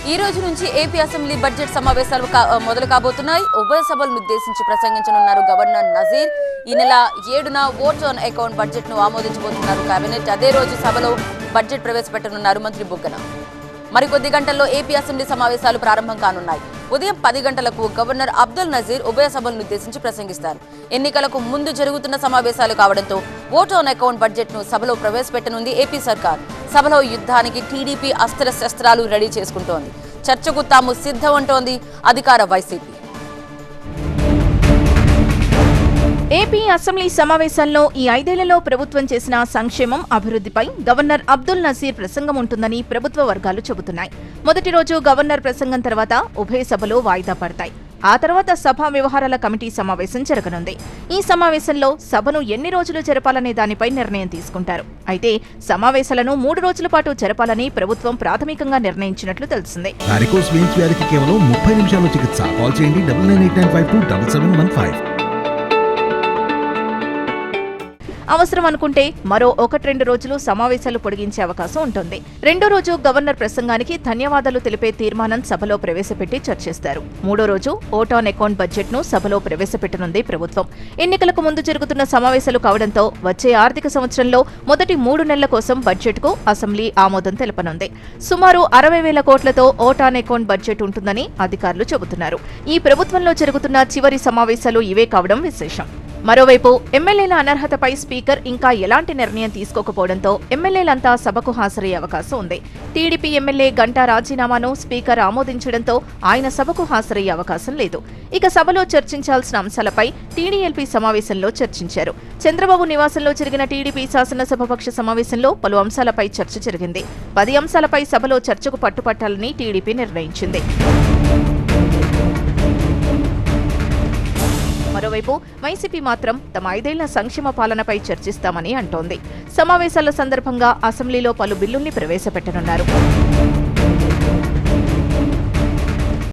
ఈ రోజు నుంచి ఏపీ అసెంబ్లీ బడ్జెట్ సమావేశాలు మొదలు కాబోతున్నాయి. ఉభయ సభలను ఉద్దేశించి ప్రసంగించనున్నారు గవర్నర్ నజీర్. ఈ నెల 7న ఓట్ ఆన్ అకౌంట్ బడ్జెట్ ను ఆమోదించబోతున్నారు కేబినెట్. అదే రోజు సభలో బడ్జెట్ ప్రవేశపెట్టనున్నారు మంత్రి బుగ్గన. మరికొద్ది గంటల్లో ఏపీ అసెంబ్లీ సమావేశాలు ప్రారంభం కానున్నాయి. ఉదయం 10 గంటలకు గవర్నర్ అబ్దుల్ నజీర్ ఉభయ సభలను ఉద్దేశించి ప్రసంగిస్తారు. ఎన్నికలకు ముందు జరుగుతున్న సమావేశాలు కావడంతో ఓట్ ఆన్ అకౌంట్ బడ్జెట్ ను సభలో ప్రవేశపెట్టనుంది ఏపీ సర్కార్. సభలో యుద్ధానికి టీడీపీ అస్త్ర శస్త్రాలు రెడీ చేసుకుంటోంది. చర్చకు తాము సిద్ధం అంటోంది అధికార వైసీపీ. ఏపీ అసెంబ్లీ సమావేశాల్లో ఈ 5 ఏళ్లలో ప్రభుత్వం చేసిన సంక్షేమం, అభివృద్ధిపై గవర్నర్ అబ్దుల్ నజీర్ ప్రసంగం ఉంటుందని ప్రభుత్వ వర్గాలు చెబుతున్నాయి. మొదటి రోజు గవర్నర్ ప్రసంగం తర్వాత ఉభయ సభలు వాయిదా పడతాయి. ఆ తర్వాత సభా వ్యవహారాల కమిటీ సమావేశం జరగనుంది. ఈ సమావేశంలో సభను ఎన్ని రోజులు జరపాలనే దానిపై నిర్ణయం తీసుకుంటారు. అయితే సమావేశాలను 3 రోజుల పాటు జరపాలని ప్రభుత్వం ప్రాథమికంగా నిర్ణయించినట్లు తెలిసింది. వారికోస్ వెయిన్స్ వ్యాధికి కేవలం 30 నిమిషాల్లో చికిత్స. కాల్ చేయండి 9989527715. అవసరం అనుకుంటే మరో 1-2 రోజులు సమావేశాలు పొడిగించే అవకాశం ఉంటుంది. రెండో రోజు గవర్నర్ ప్రసంగానికి ధన్యవాదాలు తెలిపే తీర్మానం సభలో ప్రవేశపెట్టి చర్చిస్తారు. మూడో రోజు ఓట్ ఆన్ అకౌంట్ బడ్జెట్ ను సభలో ప్రవేశపెట్టనుంది ప్రభుత్వం. ఎన్నికలకు ముందు జరుగుతున్న సమావేశాలు కావడంతో వచ్చే ఆర్థిక సంవత్సరంలో మొదటి 3 నెలల కోసం బడ్జెట్ కు అసెంబ్లీ ఆమోదం తెలపనుంది. సుమారు 60,000 కోట్లతో ఓట్ ఆన్ అకౌంట్ బడ్జెట్ ఉంటుందని అధికారులు చెబుతున్నారు. ఈ ప్రభుత్వంలో జరుగుతున్న చివరి సమావేశాలు ఇవే కావడం విశేషం. మరోవైపు ఎమ్మెల్యేల అనర్హతపై స్పీకర్ ఇంకా ఎలాంటి నిర్ణయం తీసుకోకపోవడంతో ఎమ్మెల్యేలంతా సభకు హాజరయ్యే అవకాశం ఉంది. టీడీపీ ఎమ్మెల్యే గంటా రాజీనామాను స్పీకర్ ఆమోదించడంతో ఆయన సభకు హాజరయ్యే అవకాశం లేదు. ఇక సభలో చర్చించాల్సిన అంశాలపై టీడీఎల్పీ సమావేశంలో చర్చించారు. చంద్రబాబు నివాసంలో జరిగిన టీడీపీ శాసనసభాపక్ష సమావేశంలో పలు అంశాలపై చర్చ జరిగింది. 10 అంశాలపై సభలో చర్చకు పట్టుపట్టాలని టీడీపీ నిర్ణయించింది. మరోవైపు వైసీపీ మాత్రం తమ 5 ఏళ్ల సంక్షేమ పాలనపై చర్చిస్తామని అంటోంది. సమావేశాల సందర్భంగా అసెంబ్లీలో పలు బిల్లుల్ని ప్రవేశపెట్టనున్నారు.